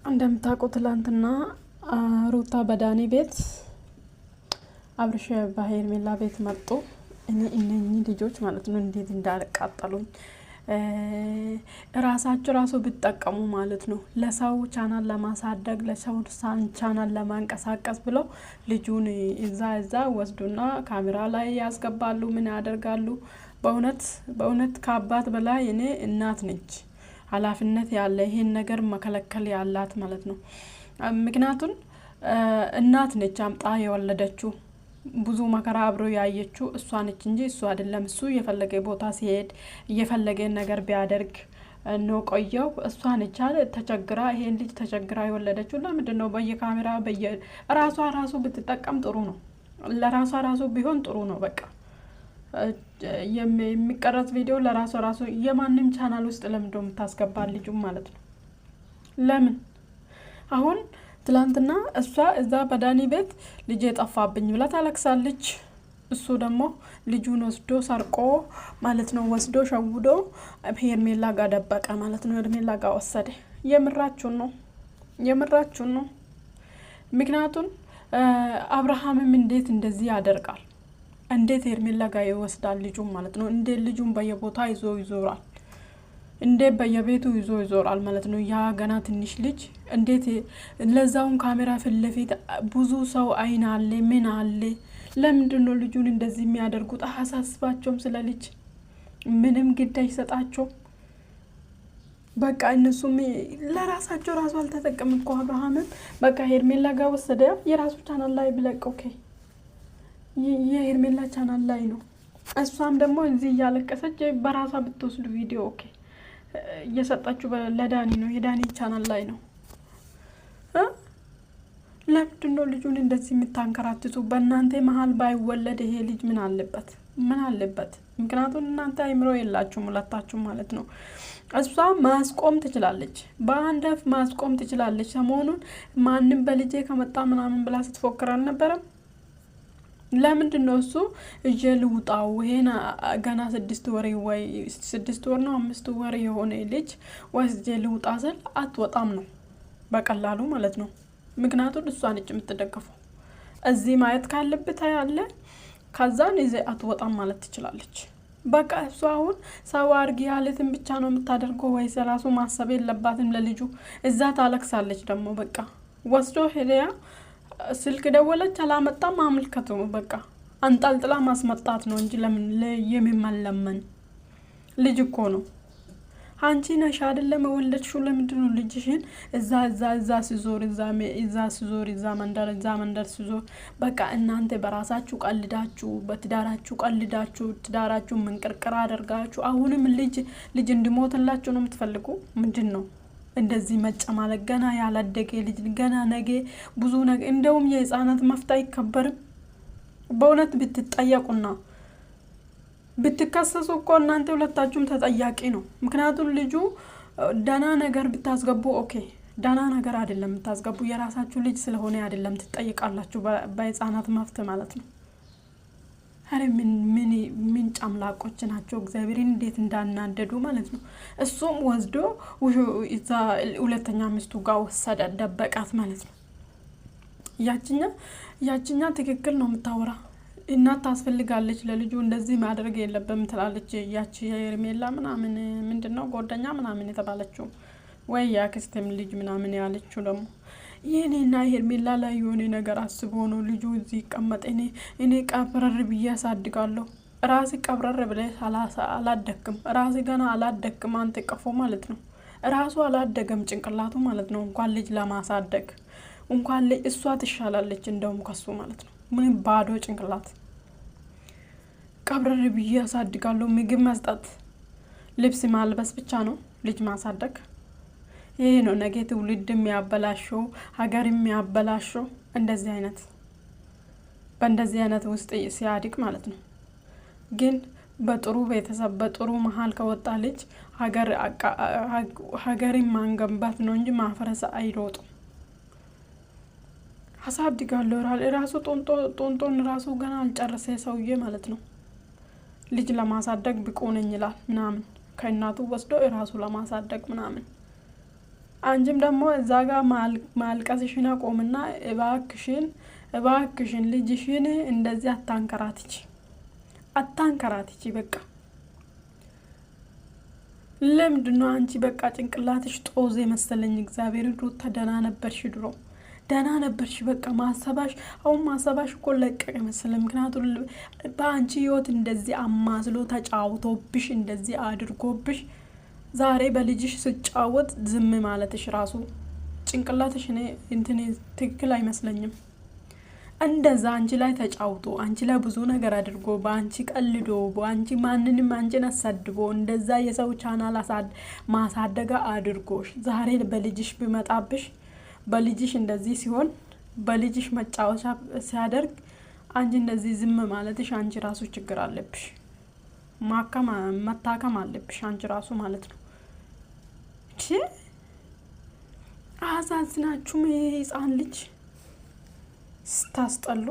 እንደምታውቁት ትላንትና ሩታ በዳኒ ቤት አብርሽ በሄርሜላ ቤት መጡ። እነኚህ ልጆች ማለት ነው እንዴት እንዳቃጠሉኝ ራሳቸው ራሱ ቢጠቀሙ ማለት ነው ለሰው ቻናል ለማሳደግ ለሰው ቻናል ለማንቀሳቀስ ብለው ልጁን እዛ ወስዱና ካሜራ ላይ ያስገባሉ። ምን ያደርጋሉ? በእውነት ከአባት በላይ እኔ እናት ነች ኃላፊነት ያለ ይሄን ነገር መከለከል ያላት ማለት ነው። ምክንያቱም እናት ነች አምጣ የወለደችው ብዙ መከራ አብሮ ያየችው እሷ ነች እንጂ እሱ አይደለም። እሱ የፈለገ ቦታ ሲሄድ የፈለገ ነገር ቢያደርግ ነው ቆየው። እሷ ነች ተቸግራ ይሄን ልጅ ተቸግራ የወለደችው። ለምንድን ነው በየካሜራ ራሱ ብትጠቀም ጥሩ ነው። ለራሷ ራሱ ቢሆን ጥሩ ነው። በቃ የሚቀረጽ ቪዲዮ ለራሱ የማንም ቻናል ውስጥ ለምን ደም ታስገባ ልጁ ማለት ነው? ለምን አሁን ትላንትና እሷ እዛ በዳኒ ቤት ልጅ ጠፋብኝ ብላ ታለቅሳለች። እሱ ደግሞ ልጁን ወስዶ ሰርቆ ማለት ነው ወስዶ ሸውዶ ሄርሜላ ጋር ደበቀ ማለት ነው። ሄርሜላ ጋር ወሰደ። የምራችሁን ነው። ምክንያቱም አብርሃምም እንዴት እንደዚህ ያደርጋል? እንዴት ሄርሜላ ጋር ይወስዳል ልጁን ማለት ነው? እንዴት ልጁን በየቦታ ይዞ ይዞራል? እንዴት በየቤቱ ይዞ ይዞራል ማለት ነው? ያ ገና ትንሽ ልጅ እንዴት ለዛውን ካሜራ ፊት ለፊት ብዙ ሰው አይን አለ ምን አለ? ለምንድን ነው ልጁን እንደዚህ የሚያደርጉት? አያሳስባቸውም? ስለ ልጅ ምንም ግድ አይሰጣቸውም? በቃ እነሱም ለራሳቸው ራሱ አልተጠቀም እኮ አብርሃምም በቃ ሄርሜላ ጋር ወሰደ። የራሱ ቻናል ላይ ብለቅ ኦኬ የሄርሜላ ቻናል ላይ ነው። እሷም ደግሞ እዚህ እያለቀሰች በራሷ ብትወስዱ ቪዲዮ ኦኬ እየሰጣችሁ ለዳኒ ነው። የዳኒ ቻናል ላይ ነው። ለምንድን ነው ልጁን እንደዚህ የምታንከራትቱ? በእናንተ መሀል ባይወለድ ይሄ ልጅ ምን አለበት? ምክንያቱም እናንተ አይምሮ የላችሁም ሁለታችሁም ማለት ነው። እሷ ማስቆም ትችላለች፣ በአንድ አፍ ማስቆም ትችላለች። ሰሞኑን ማንም በልጄ ከመጣ ምናምን ብላ ስትፎክር አልነበረም? ለምንድን ነው እሱ እጄ ልውጣው ይሄን ገና 6 ወር ወይ 6 ወር ነው 5 ወር የሆነ ልጅ ወስጄ ልውጣ ስል አትወጣም ነው በቀላሉ ማለት ነው። ምክንያቱም እሷ ነች የምትደገፈው። እዚህ ማየት ካለበት ያለ ከዛን እዚህ አትወጣም ማለት ትችላለች። በቃ እሷ አሁን ሰው አርጊ ያለትን ብቻ ነው የምታደርገው ወይስ ራሱ ማሰብ የለባትም ለልጁ? እዛ ታለቅሳለች ደግሞ በቃ ወስዶ ሄሪያ ስልክ ደወለች አላመጣም አመልከቱ በቃ አንጠልጥላ ማስመጣት ነው እንጂ ለምን የሚመለመን ልጅ እኮ ነው። አንቺ ነሽ አይደለም ወለድሽው? ለምንድን ነው ልጅሽን እዛ ሲዞር እዛ መንደር ሲዞር በቃ እናንተ በራሳችሁ ቀልዳችሁ በትዳራችሁ ቀልዳችሁ ትዳራችሁ መንቀርቀራ አደርጋችሁ አሁንም ልጅ እንዲሞትላችሁ ነው የምትፈልጉ? ምንድን ነው እንደዚህ መጨማለቅ? ገና ያላደገ ልጅ ገና ነገ ብዙ ነገር እንደውም የህፃናት መፍታ አይከበርም? በእውነት ብትጠየቁና ብትከሰሱ እኮ እናንተ ሁለታችሁም ተጠያቂ ነው። ምክንያቱም ልጁ ደና ነገር ብታስገቡ ኦኬ ደና ነገር አይደለም ብታስገቡ የራሳችሁ ልጅ ስለሆነ አይደለም ትጠይቃላችሁ በህፃናት መፍት ማለት ነው። አረ ምን ጫምላቆች ናቸው? እግዚአብሔርን እንዴት እንዳናደዱ ማለት ነው። እሱም ወስዶ እዛ ሁለተኛ ሚስቱ ጋር ወሰደ ደበቃት ማለት ነው። ያችኛ ትክክል ነው የምታወራ እናት ታስፈልጋለች ለልጁ እንደዚህ ማድረግ የለበትም ትላለች። ያቺ የሄርሜላ ምናምን ምንድነው ጎደኛ ምናምን የተባለችው ወይ ያክስትም ልጅ ምናምን ያለችው ደግሞ የኔና ሄርሜላ ላይ የሆነ ነገር አስቦ ነው ልጁ እዚህ ይቀመጥ። እኔ ቀብረር ብዬ አሳድጋለሁ። ራሴ ቀብረር ብለህ አላደክም። ራሴ ገና አላደክም። አንተ ቀፎ ማለት ነው። ራሱ አላደገም ጭንቅላቱ ማለት ነው። እንኳን ልጅ ለማሳደግ እንኳን ልጅ እሷ ትሻላለች እንደውም ከሱ ማለት ነው። ምን ባዶ ጭንቅላት። ቀብረር ብዬ አሳድጋለሁ። ምግብ መስጠት ልብስ ማልበስ ብቻ ነው ልጅ ማሳደግ? ይሄ ነው ነገ ትውልድ የሚያበላሸው ሀገር የሚያበላሸው። በእንደዚህ አይነት ውስጥ ሲያድግ ማለት ነው። ግን በጥሩ ቤተሰብ በጥሩ መሀል ከወጣ ልጅ ሀገርን ማንገንባት ነው እንጂ ማፍረስ አይሮጡም። አሳድጋለሁ ራሱ ጦንጦን ራሱ ገና አልጨረሰ ሰውዬ ማለት ነው። ልጅ ለማሳደግ ብቁ ነኝ ይላል ምናምን ከእናቱ ወስዶ ራሱ ለማሳደግ ምናምን አንቺም ደግሞ እዛ ጋር ማልቀስሽን አቆምና እባክሽን ልጅሽን እንደዚህ አታንከራትቺ በቃ። ለምንድነው አንቺ በቃ ጭንቅላትሽ ጦዝ መሰለኝ። እግዚአብሔር ሩታ ደህና ነበርሽ፣ ድሮ ደህና ነበርሽ። በቃ አሁን ማሰባሽ እኮ ለቀቀ መሰለኝ። ምክንያቱም በአንቺ ህይወት እንደዚህ አማስሎ ተጫውቶብሽ እንደዚህ አድርጎብሽ ዛሬ በልጅሽ ስጫወት ዝም ማለትሽ ራሱ ጭንቅላትሽ እንትን ትክክል አይመስለኝም። እንደዛ አንቺ ላይ ተጫውቶ አንቺ ላይ ብዙ ነገር አድርጎ በአንቺ ቀልዶ በአንቺ ማንንም አንቺን አሳድቦ እንደዛ የሰው ቻናል ማሳደጋ አድርጎሽ ዛሬ በልጅሽ ቢመጣብሽ በልጅሽ እንደዚህ ሲሆን በልጅሽ መጫወቻ ሲያደርግ አንቺ እንደዚህ ዝም ማለትሽ አንቺ ራሱ ችግር አለብሽ። መታከም አለብሽ አንቺ ራሱ ማለት ነው። አሳዝናችሁም ይሄ ህፃን ልጅ ስታስጠሉ